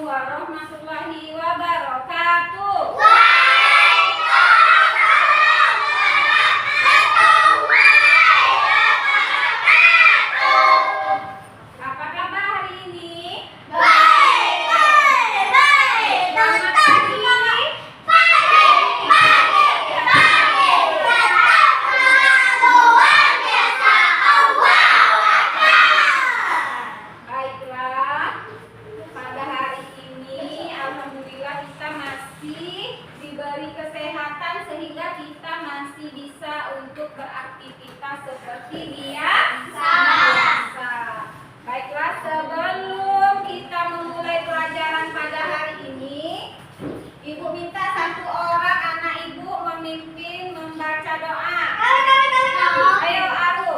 warahmatullahi wabarakatuh. Apa kabar hari ini? Baik. Selamat pagi. Baiklah, pada hari ini alhamdulillah kita masih diberi kesehatan sehingga kita masih bisa untuk beraktivitas seperti biasa. Baiklah, sebelum kita memulai pelajaran pada hari ini, Ibu minta satu orang anak Ibu memimpin membaca doa. Ayo, Aru.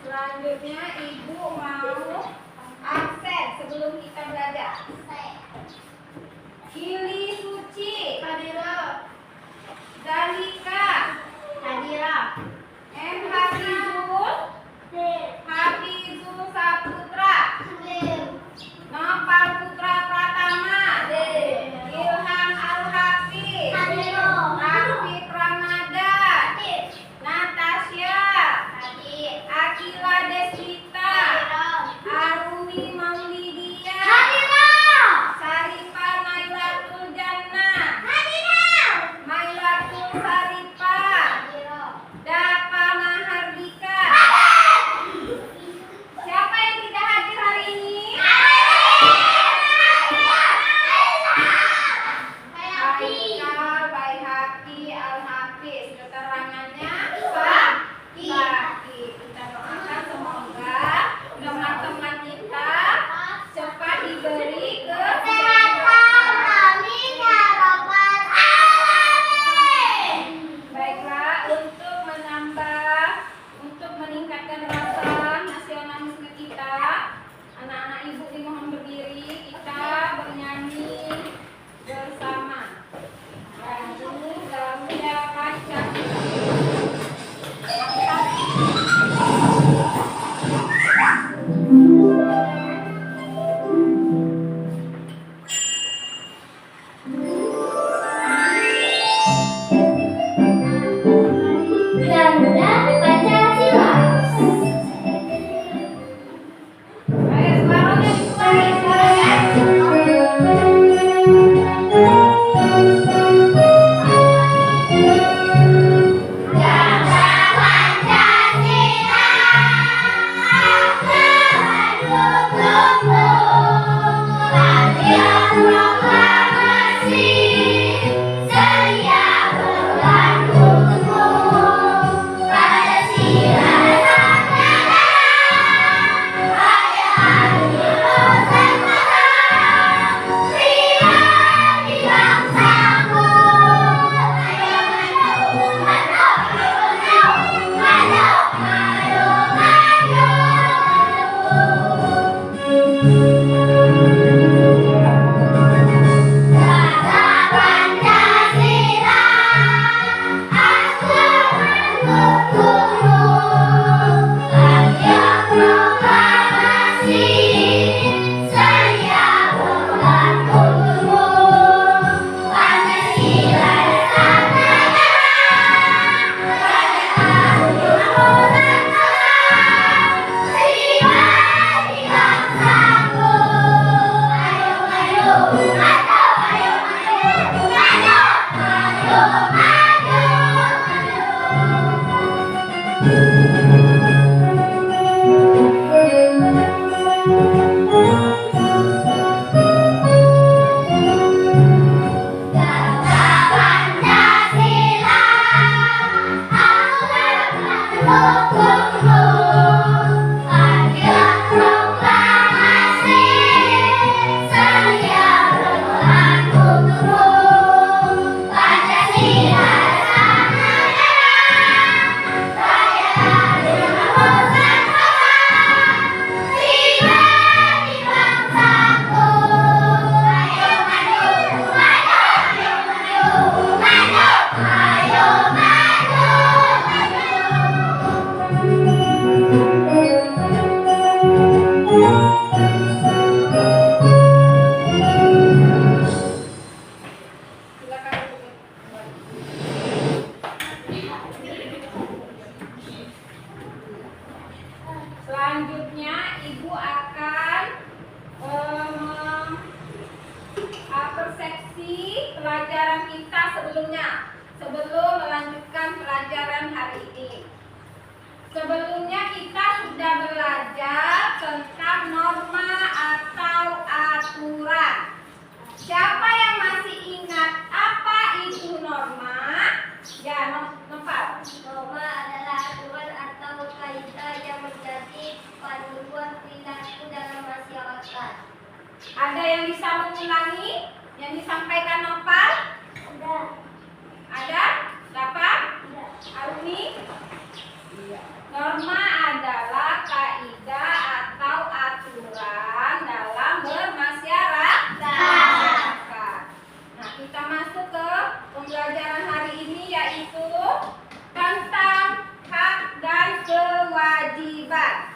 Selanjutnya Ibu mau absen sebelum kita belajar. Kili Suci Hadira, Zalika Hadira, M Hafizul Hafizul Saputra, Nopal Putra Pratama, Ilham Al-Hafiz, Rafif Ramadan, Natasha, Akila Deswita, Arumi Maulidia, Sarifah Mailatul Jannah, Mailatul Sarifah, Dapa Mahardika. Siapa yang tidak hadir hari ini? Haikal, Baihaqi, Al-Hafiz. Keterangannya Sahih. Kita doakan semoga teman-teman kita cepat diberi kesehatan. Amin ya rabbal alamin. Baiklah, untuk meningkatkan rasa nasionalisme kita, anak-anak Ibu dimohon berdiri, kita bernyanyi bersama. Lagu Garuda Pancasila. Garuda Pancasila. Ayo suaranya dikeluarin, suaranya. Silakan duduk. Selanjutnya ibu akan persepsi pelajaran kita sebelumnya sebelum melanjutkan pelajaran hari ini. Sebelumnya kita sudah belajar tentang norma atau aturan. Siapa yang masih ingat apa itu norma? Ya, Nopal. Norma adalah aturan atau kaidah yang menjadi panduan perilaku dalam masyarakat. Ada yang bisa mengulangi yang disampaikan Nopal? Ada. Ada? Dapat? Ada. Aruni? Norma adalah kaidah atau aturan dalam bermasyarakat. Nah, kita masuk ke pembelajaran hari ini yaitu tentang hak dan kewajiban.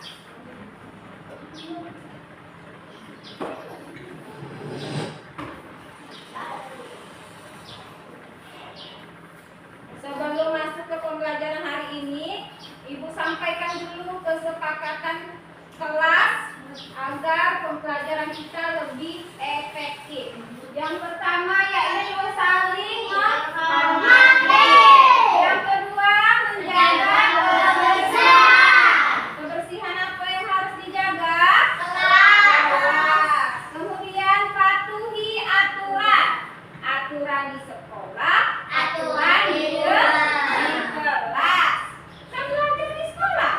Sebelum masuk ke pembelajaran hari ini, Ibu sampaikan dulu kesepakatan kelas agar pembelajaran kita lebih efektif. Yang pertama yaitu saling menghormati. Yang kedua menjaga kebersihan. Kebersihan apa yang harus dijaga? Kelas. Kemudian patuhi aturan. Aturan di sekolah, aturan di kelas. Kan belajar di sekolah.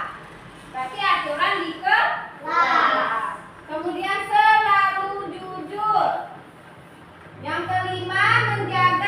Berarti aturan di kelas. Kemudian selalu jujur. Yang kelima menjaga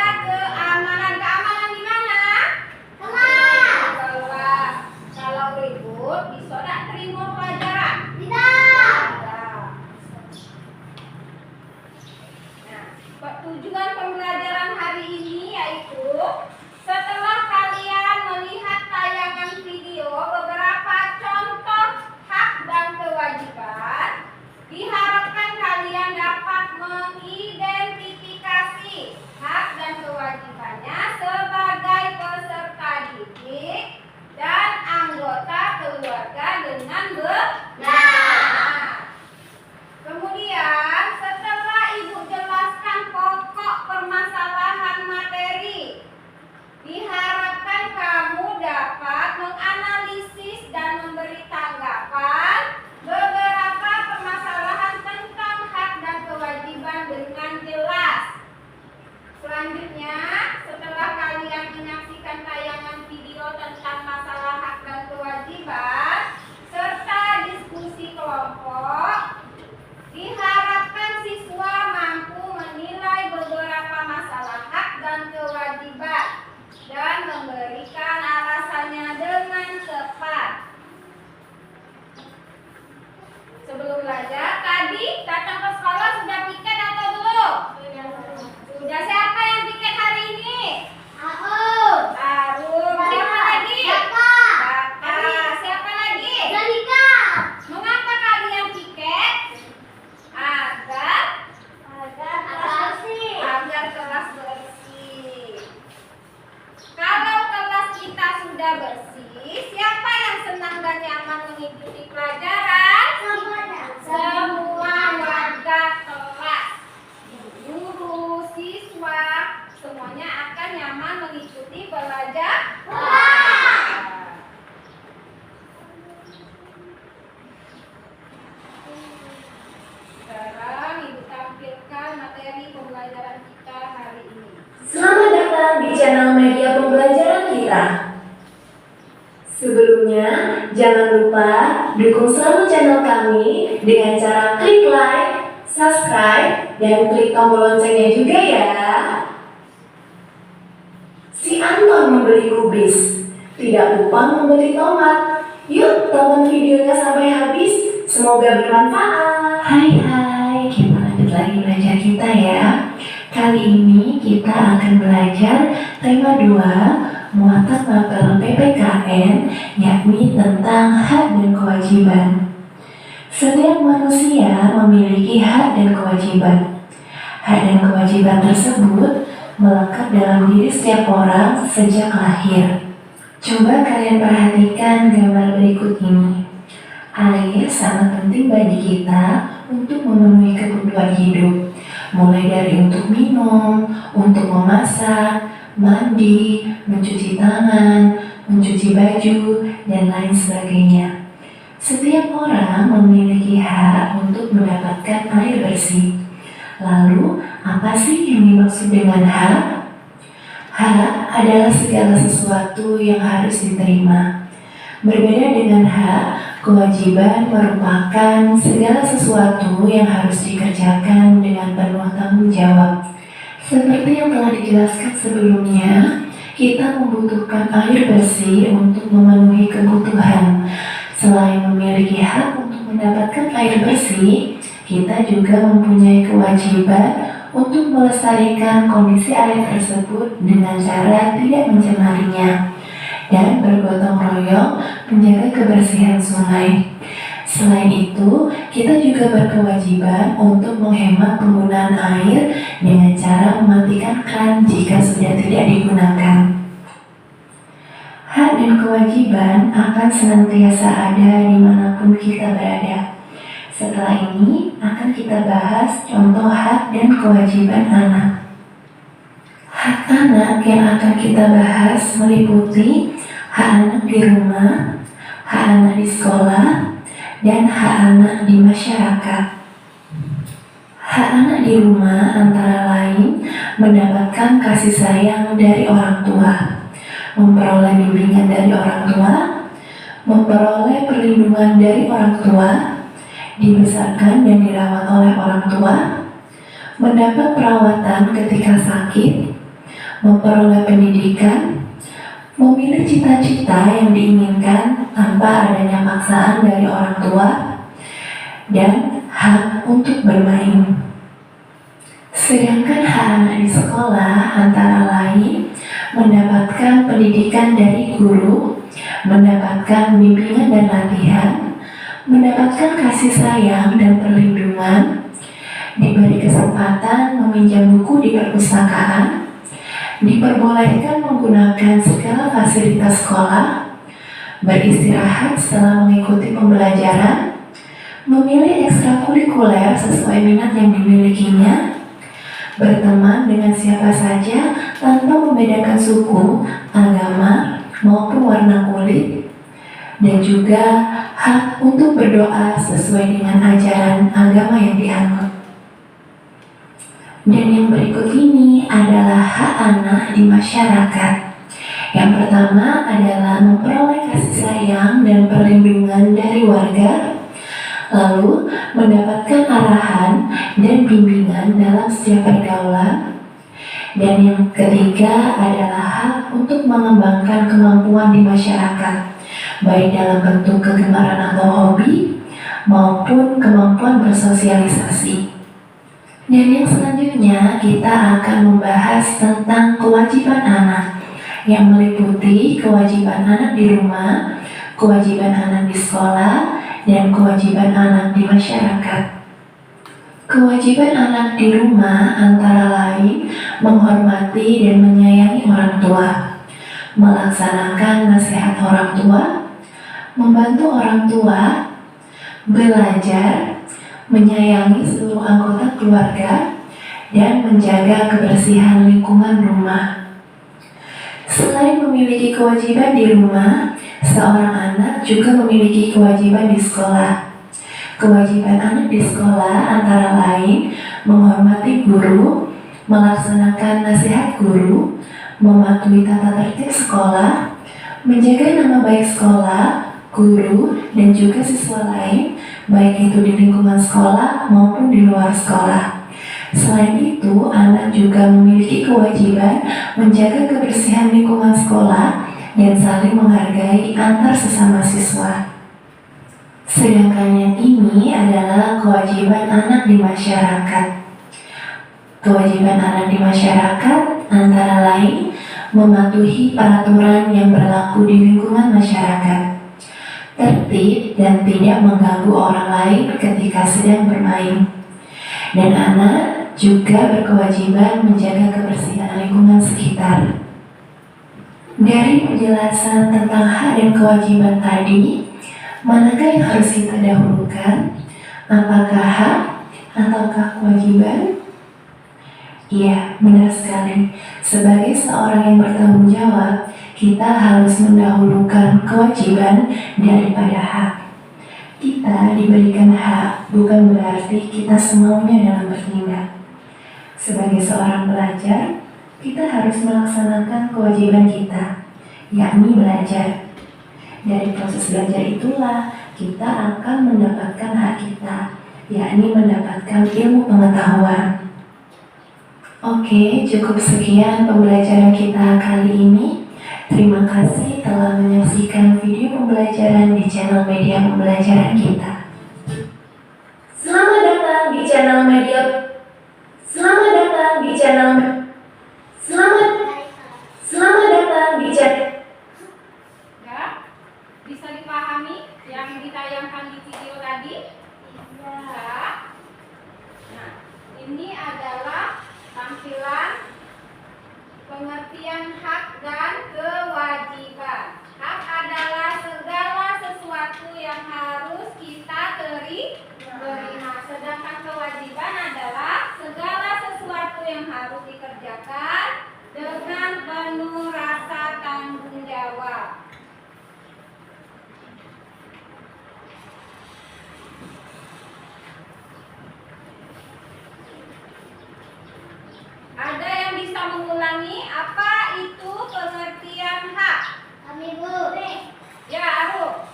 kita. Sebelumnya, jangan lupa dukung selalu channel kami dengan cara klik like, subscribe, dan klik tombol loncengnya juga ya. Si Anton membeli kubis, tidak lupa membeli tomat. Yuk tonton videonya sampai habis, semoga bermanfaat. Hai, kita lanjut lagi belajar kita ya. Kali ini kita akan belajar tema 2 muatan mapel PPKN, yakni tentang hak dan kewajiban. Setiap manusia memiliki hak dan kewajiban. Hak dan kewajiban tersebut melekat dalam diri setiap orang sejak lahir. Coba kalian perhatikan gambar berikut ini. Air sangat penting bagi kita untuk memenuhi kebutuhan hidup, mulai dari untuk minum, untuk memasak, mandi, mencuci tangan, mencuci baju, dan lain sebagainya. Setiap orang memiliki hak untuk mendapatkan air bersih. Lalu, apa sih yang dimaksud dengan hak? Hak adalah segala sesuatu yang harus diterima. Berbeda dengan hak, kewajiban merupakan segala sesuatu yang harus dikerjakan dengan penuh tanggung jawab. Seperti yang telah dijelaskan sebelumnya, kita membutuhkan air bersih untuk memenuhi kebutuhan. Selain memiliki hak untuk mendapatkan air bersih, kita juga mempunyai kewajiban untuk melestarikan kondisi air tersebut dengan cara tidak mencemarinya dan bergotong royong menjaga kebersihan sungai. Selain itu, kita juga berkewajiban untuk menghemat penggunaan air dengan cara mematikan keran jika sudah tidak digunakan. Hak dan kewajiban akan senantiasa ada dimanapun kita berada. Setelah ini akan kita bahas contoh hak dan kewajiban anak. Hak anak yang akan kita bahas meliputi hak anak di rumah, hak anak di sekolah, dan hak anak di masyarakat. Hak anak di rumah antara lain mendapatkan kasih sayang dari orang tua, memperoleh bimbingan dari orang tua, memperoleh perlindungan dari orang tua, dibesarkan dan dirawat oleh orang tua, mendapat perawatan ketika sakit, memperoleh pendidikan, memilih cita-cita yang diinginkan tanpa adanya paksaan dari orang tua, dan hak untuk bermain. Sedangkan hak anak di sekolah antara lain mendapatkan pendidikan dari guru, mendapatkan bimbingan dan latihan, mendapatkan kasih sayang dan perlindungan, diberi kesempatan meminjam buku di perpustakaan, diperbolehkan menggunakan segala fasilitas sekolah, beristirahat setelah mengikuti pembelajaran, memilih ekstrakurikuler sesuai minat yang dimilikinya, berteman dengan siapa saja tanpa membedakan suku, agama, maupun warna kulit, dan juga hak untuk berdoa sesuai dengan ajaran agama yang dianut. Dan yang berikut ini adalah hak anak di masyarakat. Yang pertama adalah memperoleh kasih sayang dan perlindungan dari warga, lalu mendapatkan arahan dan bimbingan dalam setiap pergaulan. Dan yang ketiga adalah hak untuk mengembangkan kemampuan di masyarakat, baik dalam bentuk kegemaran atau hobi, maupun kemampuan bersosialisasi. Dan yang selanjutnya kita akan membahas tentang kewajiban anak, yang meliputi kewajiban anak di rumah, kewajiban anak di sekolah, dan kewajiban anak di masyarakat. Kewajiban anak di rumah antara lain menghormati dan menyayangi orang tua, melaksanakan nasihat orang tua, membantu orang tua, belajar, menyayangi seluruh anggota keluarga, dan menjaga kebersihan lingkungan rumah. Selain memiliki kewajiban di rumah, seorang anak juga memiliki kewajiban di sekolah. Kewajiban anak di sekolah antara lain menghormati guru, melaksanakan nasihat guru, mematuhi tata tertib sekolah, menjaga nama baik sekolah, guru, dan juga siswa lain, baik itu di lingkungan sekolah maupun di luar sekolah. Selain itu, anak juga memiliki kewajiban menjaga kebersihan lingkungan sekolah dan saling menghargai antar sesama siswa. Sedangkan yang ini adalah kewajiban anak di masyarakat. Kewajiban anak di masyarakat antara lain mematuhi peraturan yang berlaku di lingkungan masyarakat, tertib dan tidak mengganggu orang lain ketika sedang bermain. Dan anak juga berkewajiban menjaga kebersihan lingkungan sekitar. Dari penjelasan tentang hak dan kewajiban tadi, manakah yang harus kita dahulukan? Apakah hak ataukah kewajiban? Iya, benar sekali. Sebagai seorang yang bertanggung jawab, kita harus mendahulukan kewajiban daripada hak. Kita diberikan hak bukan berarti kita semaunya dalam bertindak. Sebagai seorang pelajar, kita harus melaksanakan kewajiban kita, yakni belajar. Dari proses belajar itulah kita akan mendapatkan hak kita, yakni mendapatkan ilmu pengetahuan. Oke, cukup sekian pembelajaran kita kali ini. Terima kasih telah menyaksikan video pembelajaran di channel media pembelajaran kita. Selamat datang di channel media. Selamat datang di channel. Selamat datang di channel. Ya, bisa dipahami yang ditayangkan di video tadi? Ya. Nah, ini adalah tampilan pengertian hak dan kewajiban. Hak adalah segala sesuatu yang harus kita terima. Sedangkan kewajiban adalah segala sesuatu yang harus dikerjakan dengan penuh rasa tanggung jawab. Ada yang bisa mengulangi apa itu pengertian hak? Kami Bu. Ya, Aruf.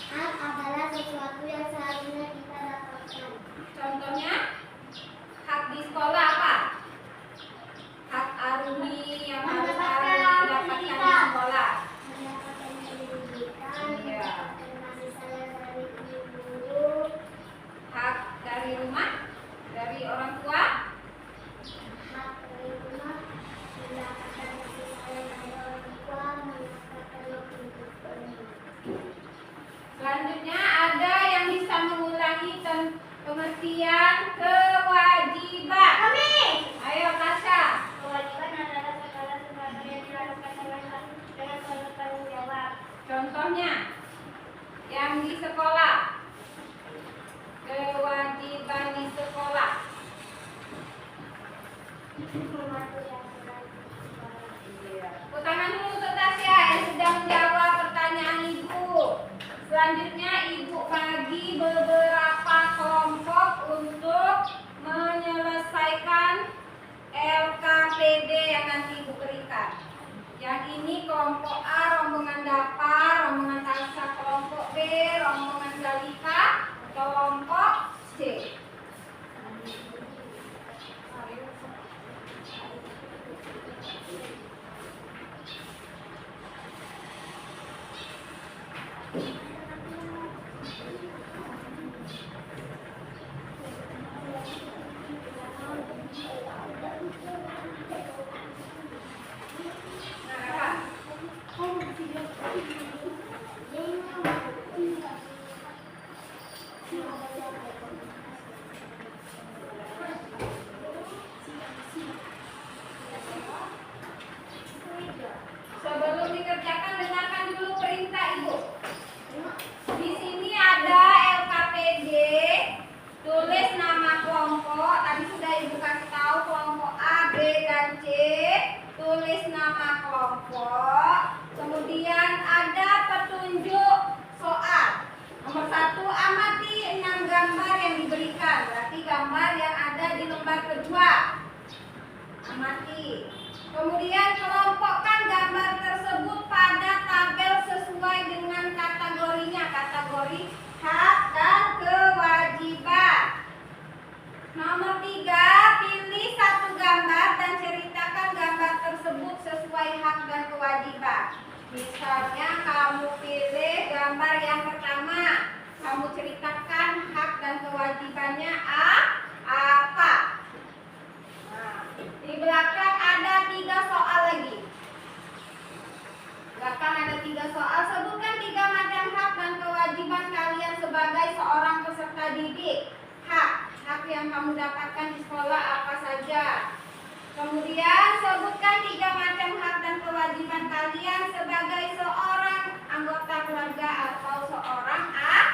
Hak adalah sesuatu yang seharusnya kita dapatkan. Contohnya, hak di sekolah apa? Hak Arumi yang harus Arumi dapatkan di sekolah. Mendapatkan pendidikan, Iya. mendapatkan kasih sayang dari ibu guru, Hak dari rumah, dari orang tua. hak dari rumah, mendapatkan kasih sayang dari orang tua, mendapatkan pendidikan. Selanjutnya ada yang bisa mengulangi pengertian kewajiban. Kami. Ayo, Tasya. Kewajiban adalah segala sesuatu yang dilakukan dengan penuh tanggung jawab. Contohnya, yang di sekolah. Kewajiban di sekolah. Mematuhi aturan sekolah. Tepuk tangan dulu untuk Tasya yang sudah menjawab pertanyaan Ibu. Selanjutnya Ibu bagi beberapa kelompok untuk menyelesaikan LKPD yang nanti Ibu berikan. Yang ini kelompok A, rombongan Dapa, rombongan Tasya, kelompok B, rombongan Zalika, kelompok C. Nah, apa? Misalnya kamu pilih gambar yang pertama. Kamu ceritakan hak dan kewajibannya apa. Nah, di belakang ada 3 soal lagi. Belakang ada 3 soal. Sebutkan 3 macam hak dan kewajiban kalian sebagai seorang peserta didik. Hak yang kamu dapatkan di sekolah apa saja. Kemudian sebutkan 3 macam hak dan kewajiban kalian sebagai seorang anggota keluarga atau seorang anak.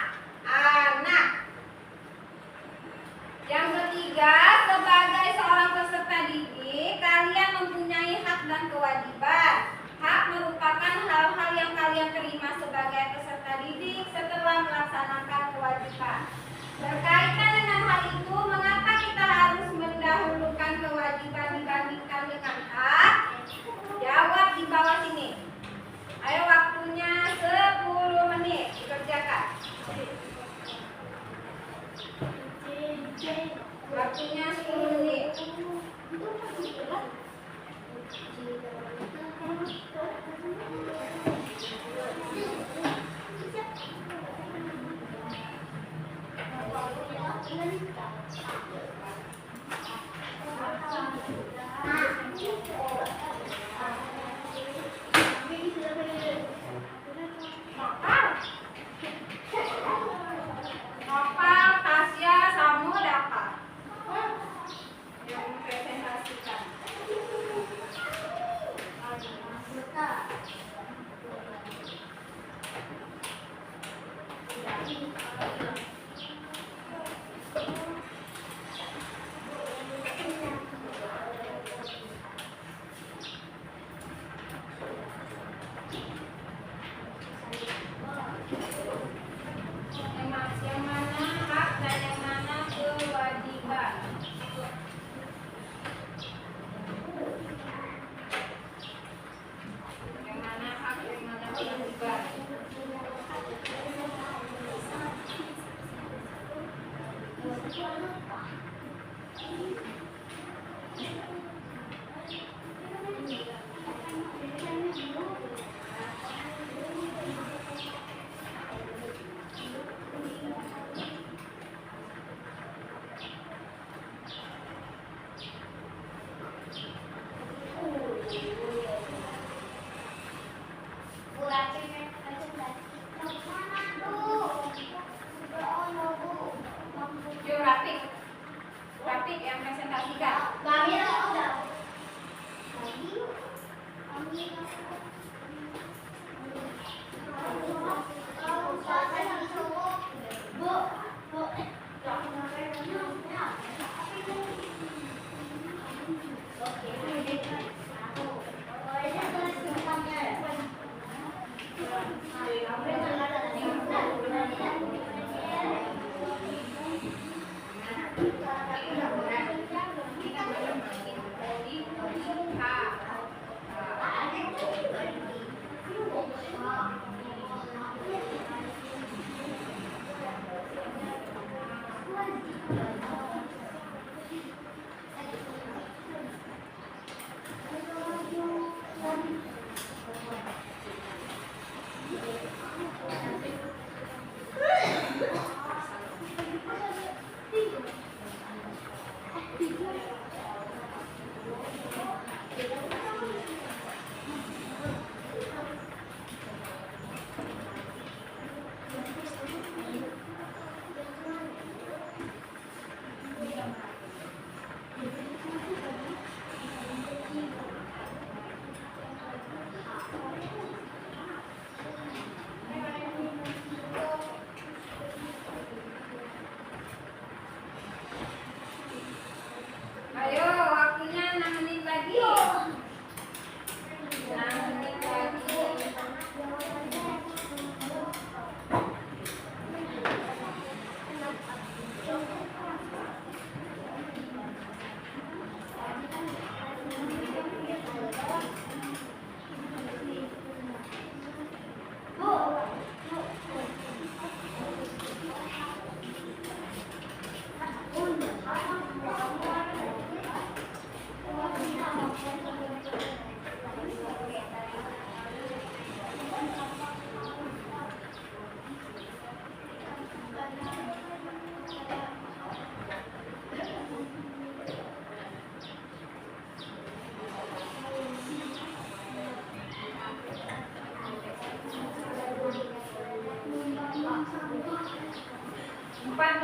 Yang ketiga, sebagai seorang peserta didik, kalian mempunyai hak dan kewajiban. Hak merupakan hal-hal yang kalian terima sebagai peserta didik setelah melaksanakan kewajiban. Berkaitan dengan hal itu, mengapa kita harus mendahulukan kewajiban dibandingkan dengan hak? Jawab di bawah sini. Ayo, waktunya 10 menit dikerjakan. Waktunya 10 menit. Nopal, Tasya, Samu, Dapa yang mempresentasikan. Yang mana hak dan yang mana kewajiban? Yang mana hak, yang mana kewajiban? Yuk, Rafiq yang presentasikan.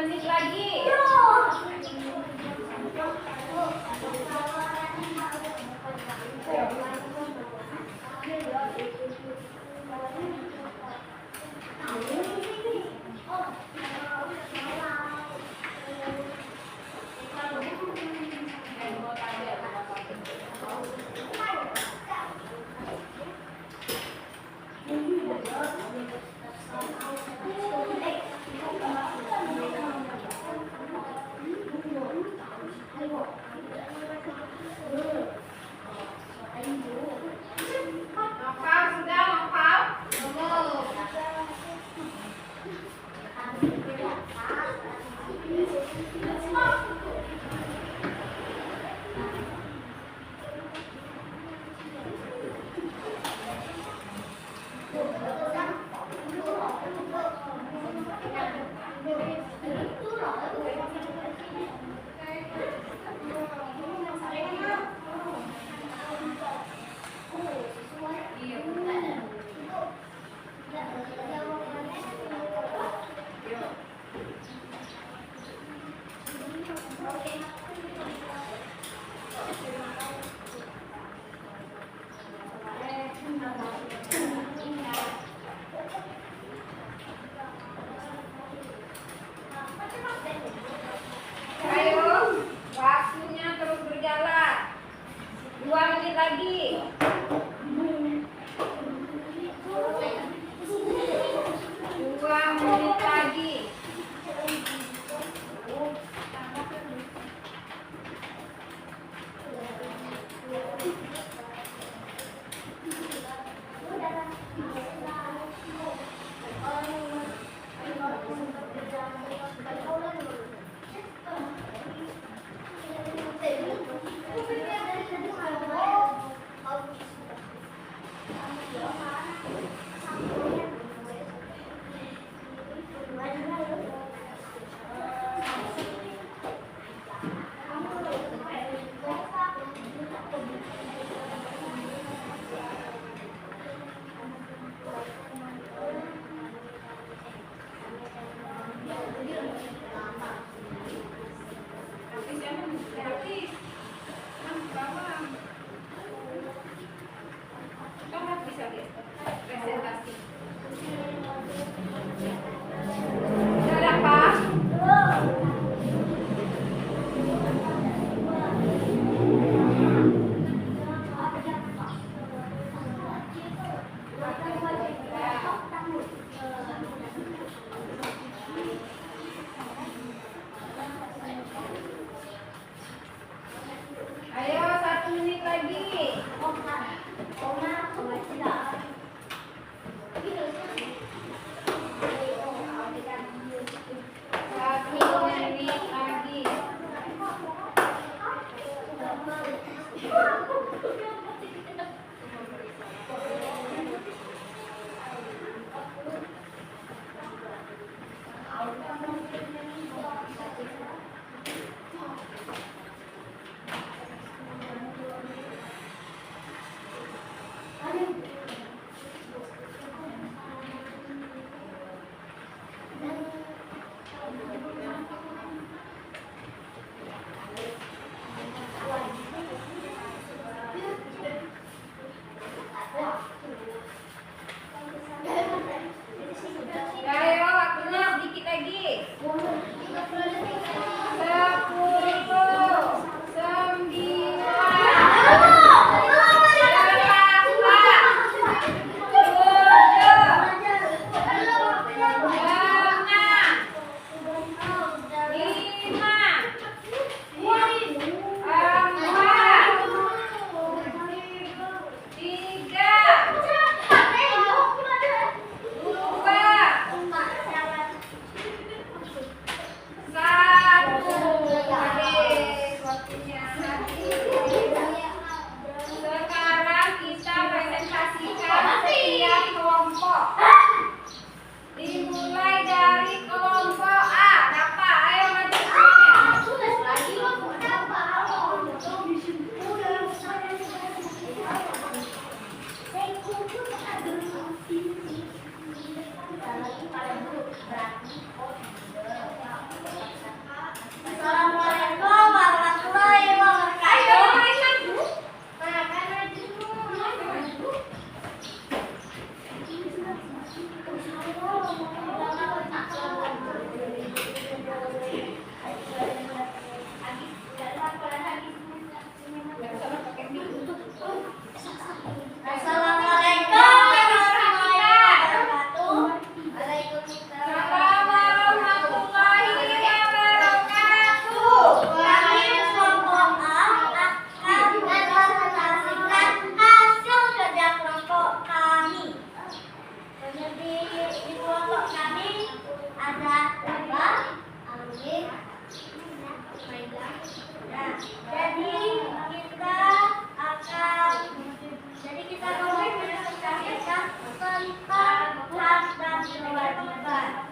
menit lagi. Novel sudah, Novel. Ayo, waktunya terus berjalan. 2 menit lagi. 2 menit lagi. Presentasi.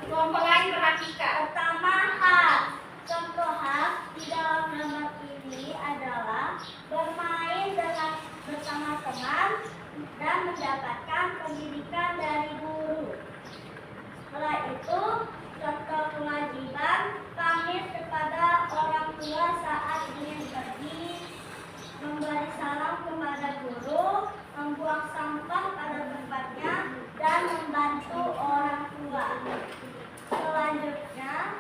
Kelompok lain perhatikan. Pertama, hak. Contoh hak di dalam gambar ini adalah bermain bersama teman dan mendapatkan pendidikan dari guru. Setelah itu, contoh kewajiban pamit kepada orang tua saat ingin pergi, memberi salam kepada guru, membuang sampah pada tempatnya, dan membantu orang tua. Selanjutnya,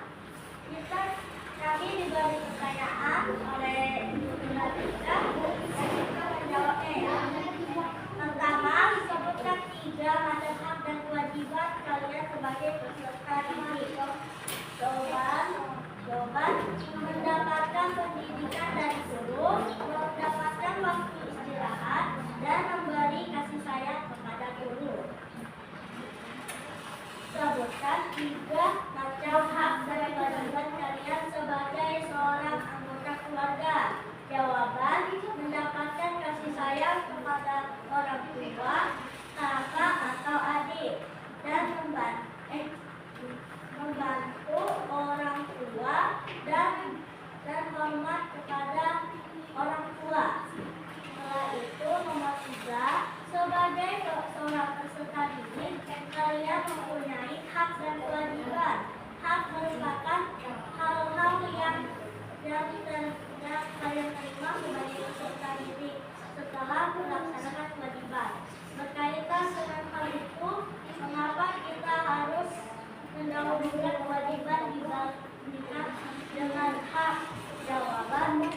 kami diberi pertanyaan oleh Ibu Nabila. Kita menjawabnya ya. Pertama, sebutkan 3 macam hak dan kewajiban kalian sebagai peserta didik. Jawaban, mendapatkan pendidikan dari guru, mendapatkan waktu istirahat, dan memberi kasih sayang kepada guru. Sebutkan 3 macam hak dan kewajiban kalian sebagai seorang anggota keluarga. Jawaban, mendapatkan kasih sayang kepada orang tua, kakak atau adik, dan membantu orang tua dan hormat kepada orang tua. Setelah itu nomor 3, sebagai seorang peserta didik, kalian mempunyai hak dan kewajiban. Hak merupakan hal-hal yang kalian terima sebagai peserta didik setelah melaksanakan kewajiban. Berkaitan dengan hal itu, mengapa kita harus mendahulukan kewajiban dibandingkan dengan hak? Jawaban,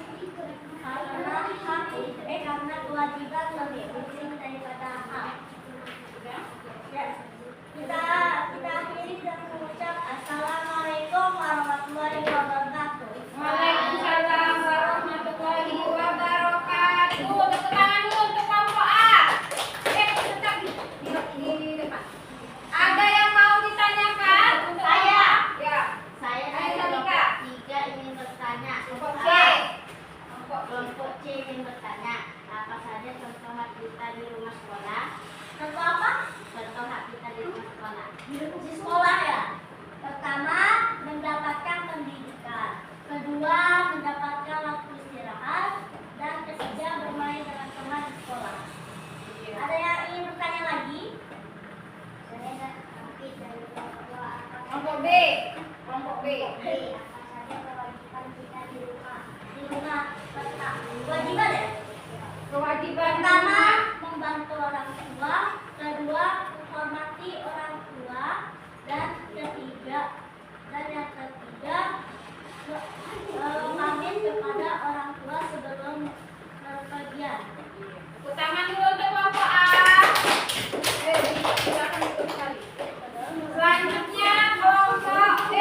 karena kewajiban lebih penting daripada hak. Ya. Kita akhiri dengan mengucap Assalamualaikum warahmatullahi wabarakatuh. Waalaikumsalam warahmatullahi wabarakatuh. Tepuk tangan dulu untuk kelompok A. Tetap di depan. Ada yang mau ditanyakan? Saya. Ya. Saya Ayo, dari Nika. kelompok 3 ingin bertanya. Kelompok C. Kelompok C ingin bertanya, apa saja contoh hak kita di rumah sekolah? Contoh apa? Contoh hak kita di rumah sekolah. Di sekolah ya. Pertama, mendapatkan pendidikan. Kedua, mendapatkan waktu istirahat. Dan ketiga, bermain dengan teman di sekolah. Ada yang ingin bertanya lagi? Saya dan Afi dari kelompok A. Kelompok B. Kelompok B. Apa saja kewajiban kita di rumah? Di rumah. Kewajiban ya? Kewajiban Pertama, membantu orang tua. Kedua, menghormati orang tua. Dan yang ketiga, pamit kepada orang tua sebelum berpergian. utama dulu untuk kelompok A. Silakan duduk sekali. Selanjutnya kelompok D.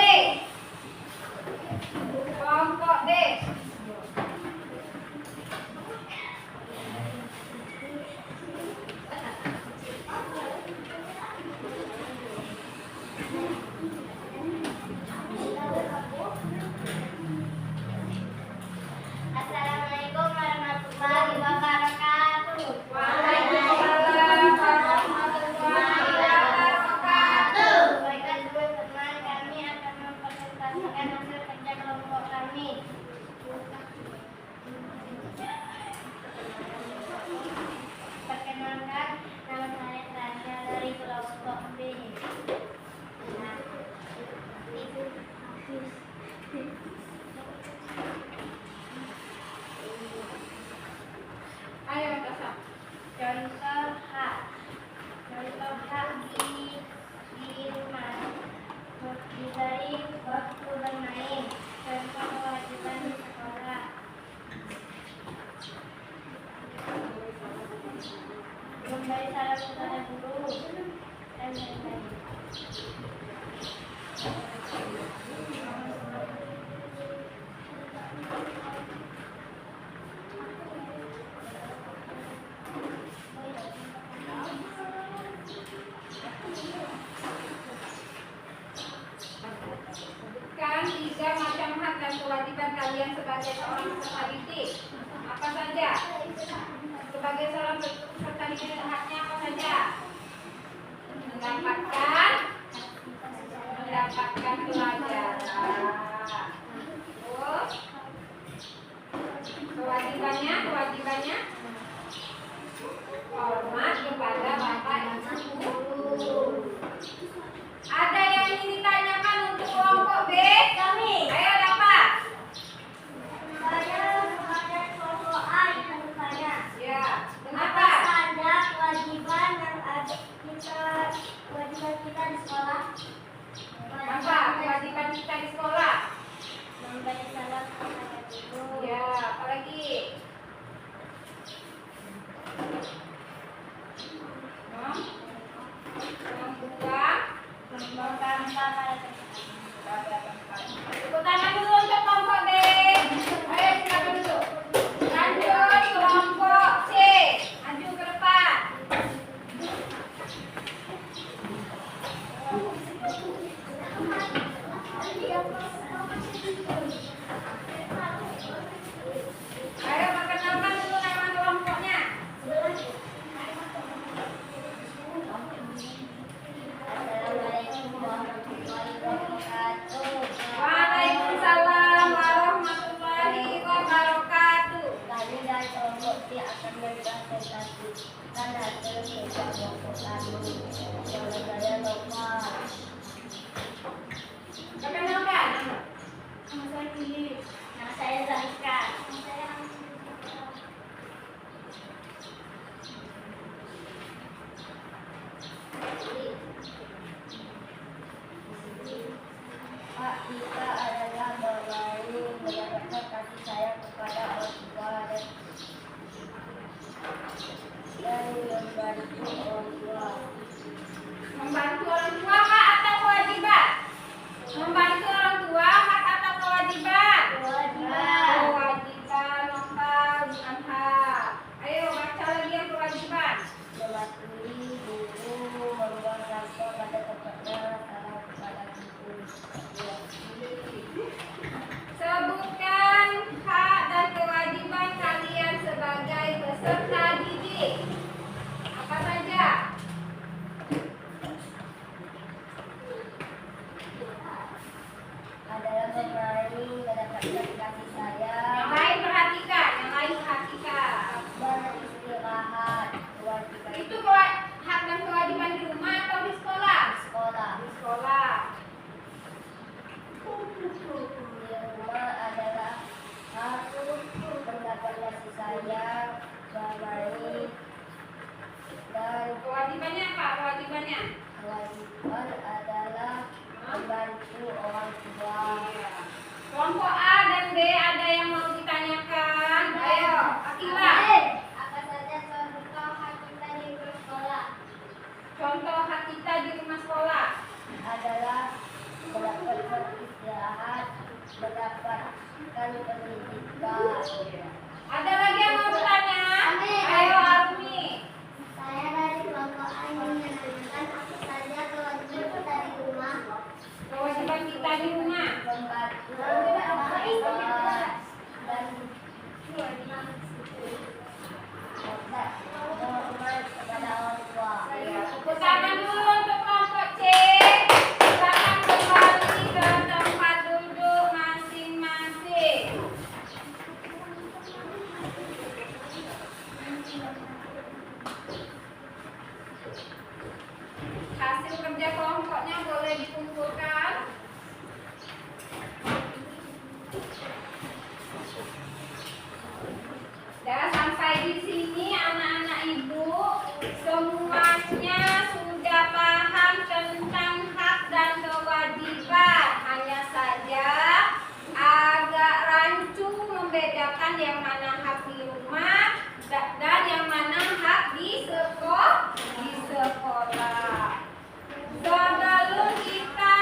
Kelompok D. Assalamualaikum warahmatullahi wabarakatuh. Waalaikumsalam warahmatullahi wabarakatuh. Baiklah teman-teman, kami akan mempresentasikan hasil kerja kelompok kami. Perkenalkan, nama saya Tasya dari kelompok B. Nah, itu Hafiz. Ayo, Tasya. Contoh hak di rumah, diberi waktu bermain. Contoh kewajiban di sekolah, memberi salam kepada guru dan lain-lain. Sebutkan 3 macam hak dan kewajiban kalian sebagai seorang peserta didik. Apa saja? Sebagai seorang peserta didik, haknya apa saja? Mendapatkan membuang, membuang tepuk tangan dulu untuk kelompok B. Ayo silakan duduk. Lanjut kelompok C, maju ke depan. Ayo perkenalkan dulu nama kelompoknya. Waalaikumsalam warahmatullahi wabarakatuh. Kami dari kelompok C akan mempresentasikan hasil kerja kelompok kami. Nama saya Nova. Perkenalkan. Nama saya Lili. Nama saya Zalika. Pak, kita adalah bermain mendapatkan kasih sayang kepada orang tua dan membantu orang tua. Membantu orang tua hak atau kewajiban? Membantu orang tua hak atau kewajiban? Kewajiban. Kewajiban, Nopal, bukan hak. Ayo baca lagi yang kewajiban. Mematuhi guru, membuang sampah pada tempatnya, salam kepada guru. Sebutkan hak dan kewajiban kalian sebagai peserta didik. Apa saja? Adalah bermain mendapatkan kasih sayang Yang lain perhatikan, yang lain perhatikan. dan istirahat. Kewajiban Itu hak dan kewajiban di rumah atau di sekolah? sekolah. Di sekolah. Di rumah adalah harus mendapat kasih sayang, bermain, dan Kewajibannya apa? Kewajibannya? kewajiban adalah membantu orang tua. Kelompok A dan B ada yang mau ditanyakan? Ayo, Akila. Apa saja contoh hak kita di sekolah? Contoh hak kita di rumah sekolah. Adalah mendapatkan istirahat, mendapatkan pendidikan. Ada lagi yang mau bertanya? Amin. Ayo, Arumi. Saya dari kelompok A ingin menanyakan apa saja kewajiban kita di rumah. Kewajiban kita di rumah. Membantu istirahat dan hormat kepada orang tua. Tepuk tangan dulu untuk kelompok C. Silakan kembali ke tempat duduk masing-masing. Hasil kerja kelompoknya boleh dikumpulkan. Dan sampai di sini anak-anak ibu semuanya sudah paham tentang hak dan kewajiban. Hanya saja agak rancu membedakan yang mana hak di rumah dan yang mana hak di sekolah. Sebelum kita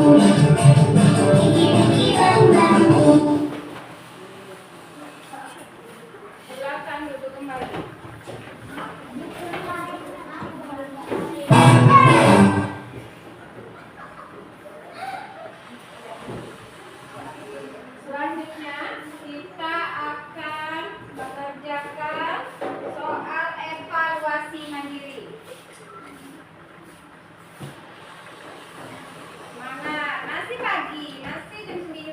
Silakan duduk kembali. Selanjutnya kita akan mengerjakan soal evaluasi mandiri. Mana? Masih pagi, masih jam 9.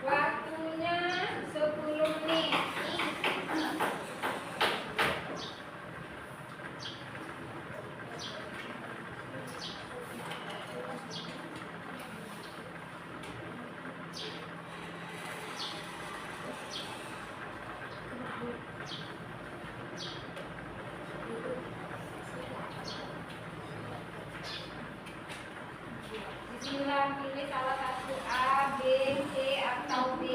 Waktunya 10 menit. Bismillah, pilih salah satu A, B, C, atau D.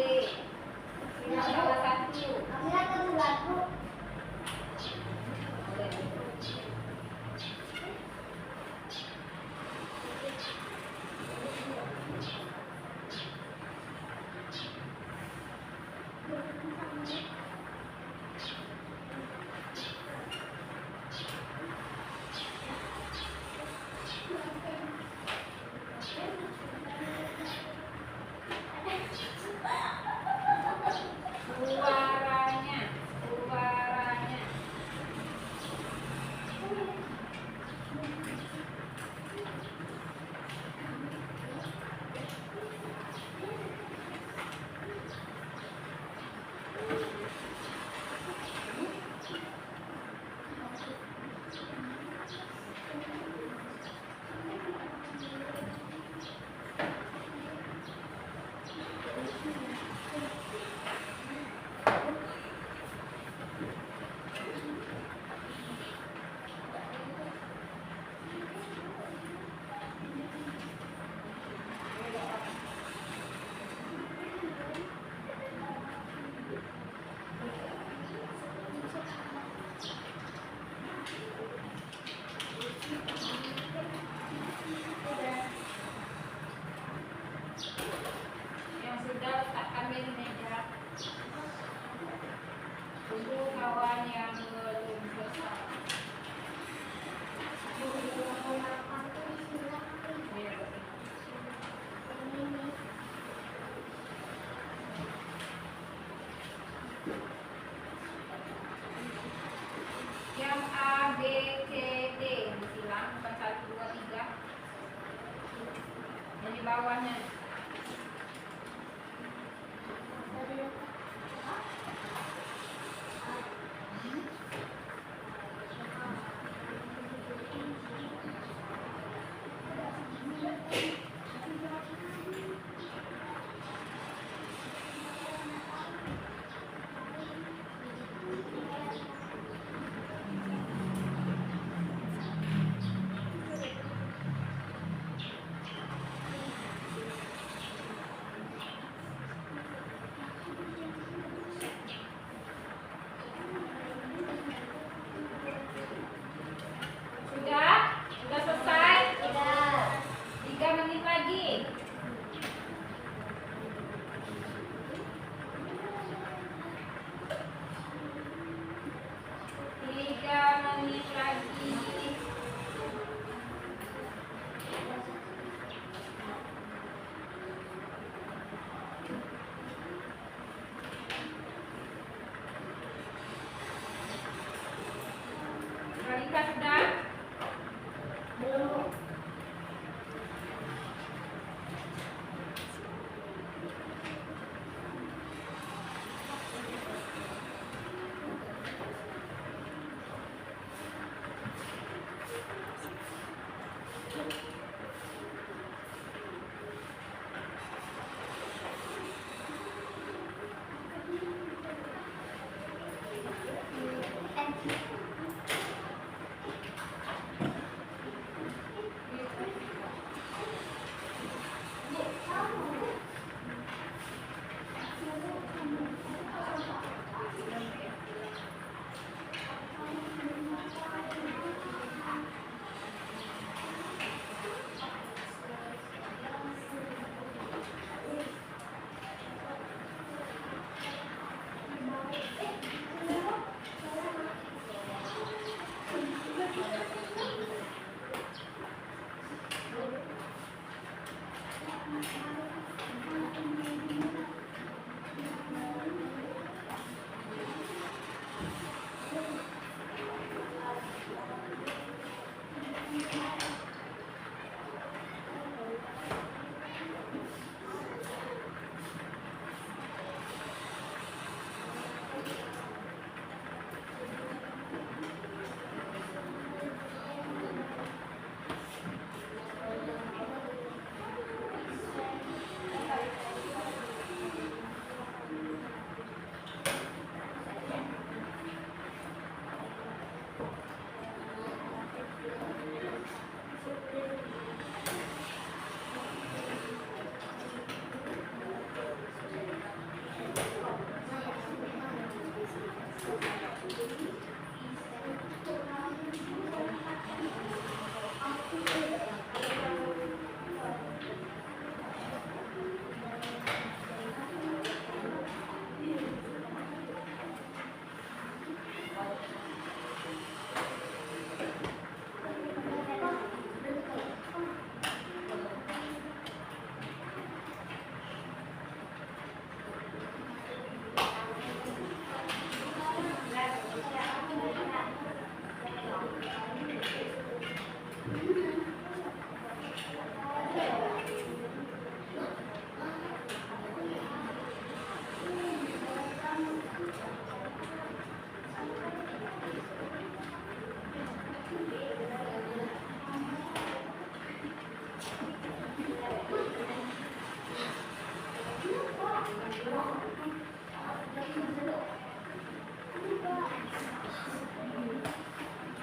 Pilih salah satu. Suaranya, suaranya. Yang sudah letakkan di meja. Tunggu kawan yang belum selesai. Yang A, B, C, D disilang, bukan 1, 2, 3. Yang di bawahnya. menit lagi. 3 menit lagi. Ralika sudah? Belum.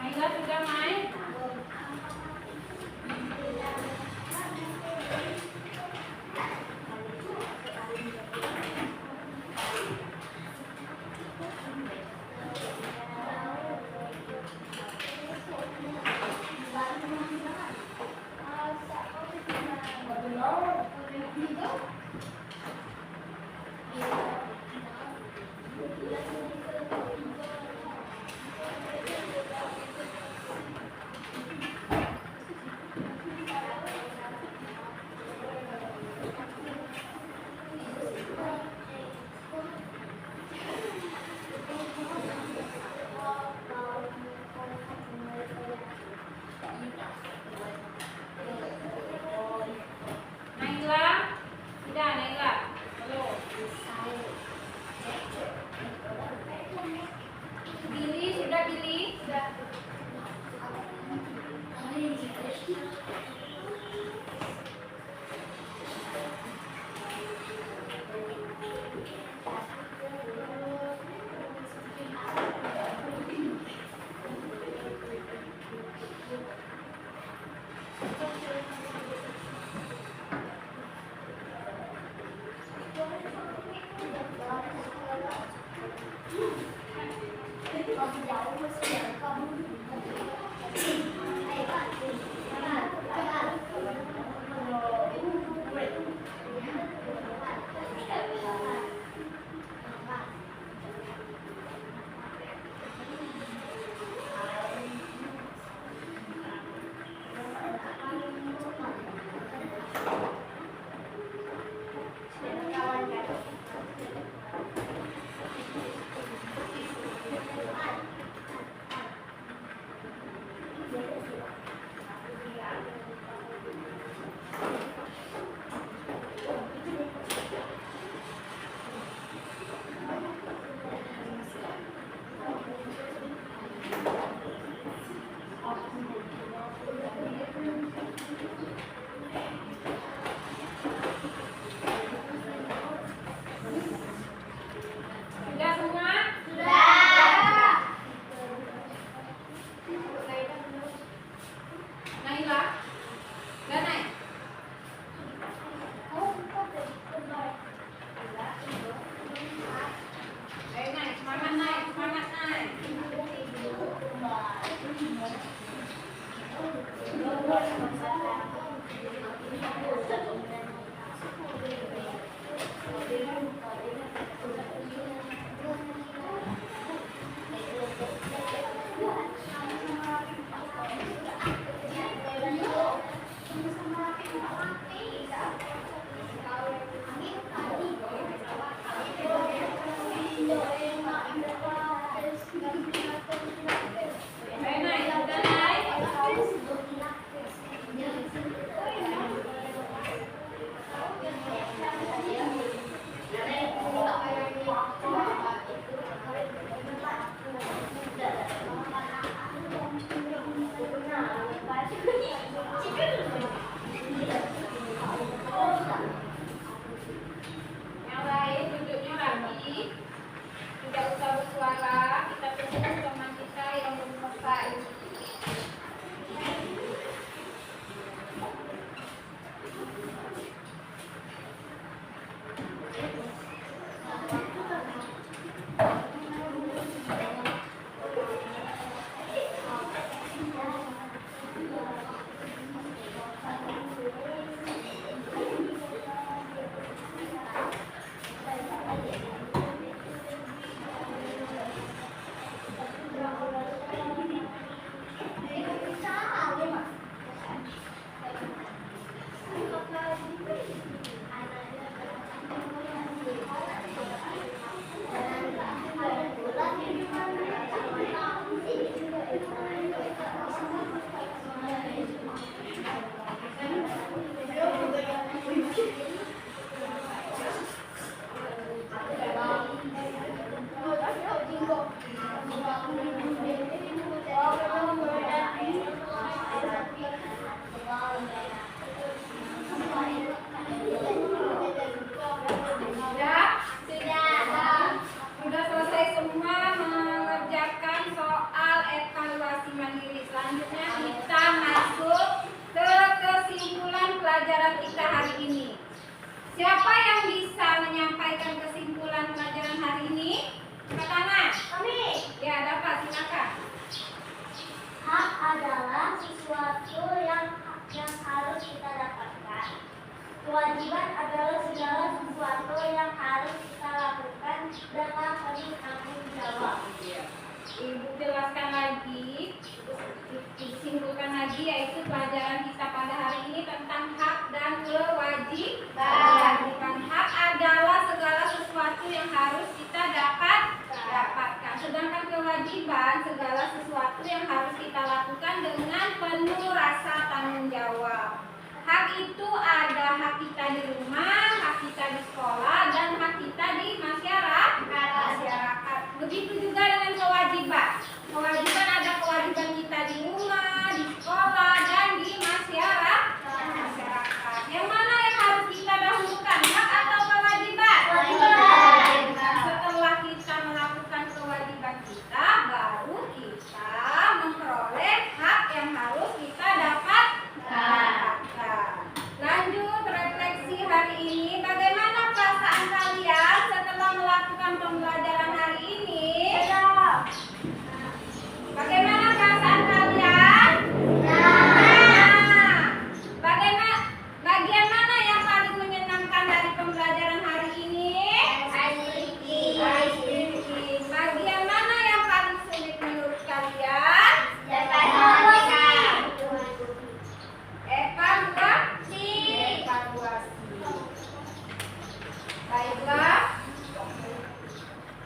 Naila sudah main? Naila? Sudah Naila? Belum. Billy sudah Billy? Sudah. Jauh masih jauh kamu. Kewajiban adalah segala sesuatu yang harus kita lakukan dengan penuh tanggung jawab. Ibu jelaskan lagi, disimpulkan lagi, yaitu pelajaran kita pada hari ini tentang hak dan kewajiban. Bukan hak adalah segala sesuatu yang harus kita dapatkan. Sedangkan kewajiban segala sesuatu yang harus kita lakukan dengan penuh rasa tanggung jawab. Hak itu ada hak kita di rumah, hak kita di sekolah, dan hak kita di masyarakat. Begitu juga dengan kewajiban. Kewajiban ada kewajiban kita di rumah, di sekolah, dan di masyarakat. Yang mana yang harus kita dahulukan, hak atau kewajiban? Kewajiban. Setelah kita melakukan kewajiban kita, baru kita memperoleh hak yang harus kita dapatkan. Lanjut refleksi hari ini, bagaimana perasaan kalian setelah melakukan pembelajaran hari ini? Bagaimana perasaan kalian? Bagian mana yang paling menyenangkan dari pembelajaran hari ini? Bagian mana yang paling sulit menurut kalian? Baiklah,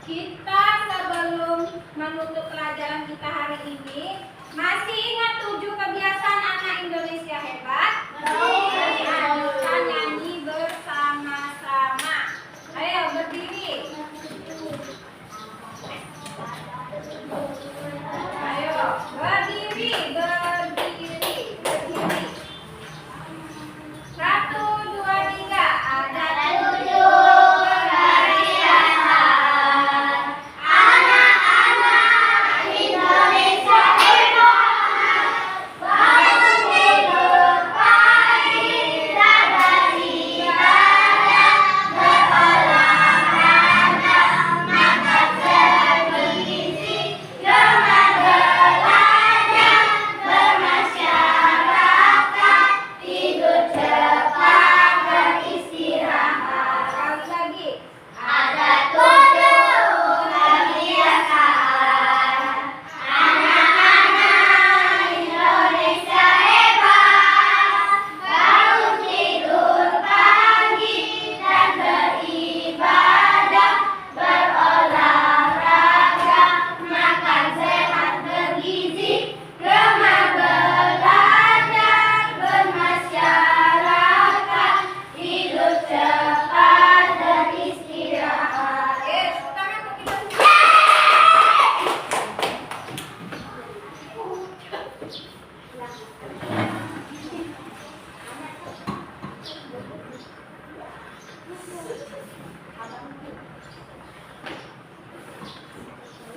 kita sebelum menutup pelajaran kita hari ini, masih ingat 7 kebiasaan anak Indonesia hebat? Kita nyanyi bersama-sama. Ayo berdiri. Ayo berdiri. 1, 2, 3. Ada 7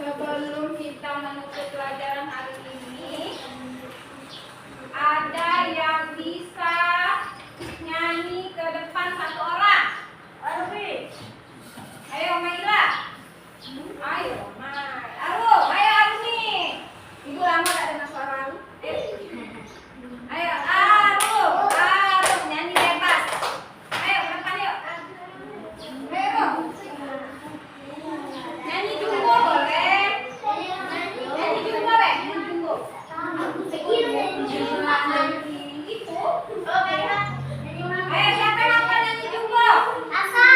Sebelum kita menutup pelajaran hari ini, ada yang bisa nyanyi ke depan 1 orang? Ayo Maila. Ayo Mai. Ayo Arumi. Ibu lama tak dengar suara Aru. Ayo Arum nyanyi bebas. Ayo ke depan yuk. Ayo. Nyanyi jumbo boleh. Nyanyi jumbo deh. Ayo siapa yang hafal nyanyi jumbo? Ayo Sasa.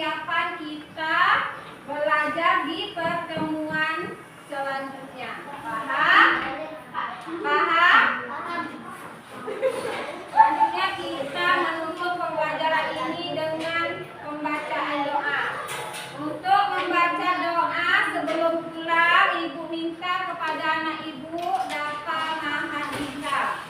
persiapan kita belajar di pertemuan selanjutnya. Paham? Paham? Selanjutnya kita menutup pembelajaran ini dengan pembacaan doa. Untuk membaca doa sebelum pulang, Ibu minta kepada anak Ibu dapat Mahardika.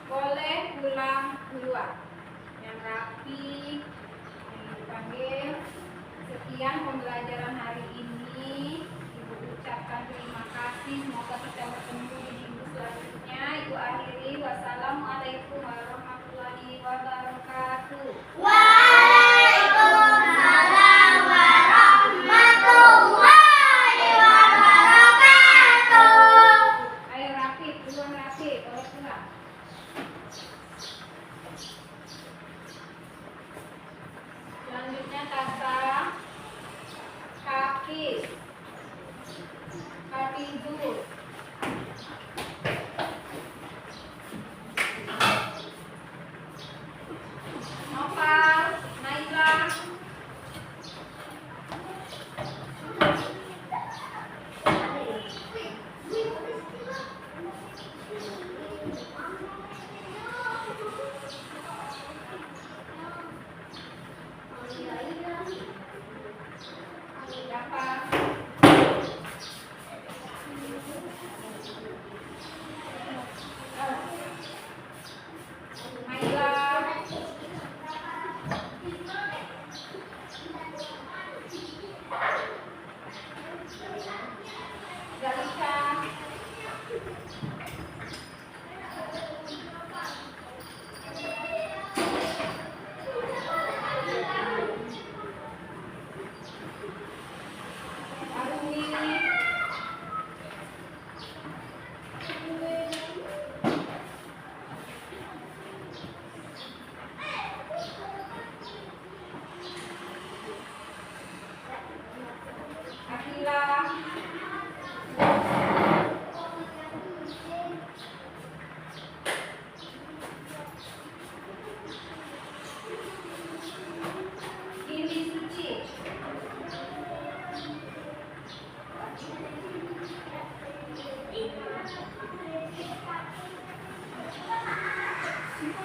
Boleh pulang duluan. Yang rapi, yang dipanggil. Sekian pembelajaran hari ini. Ibu ucapkan terima kasih. Semoga kita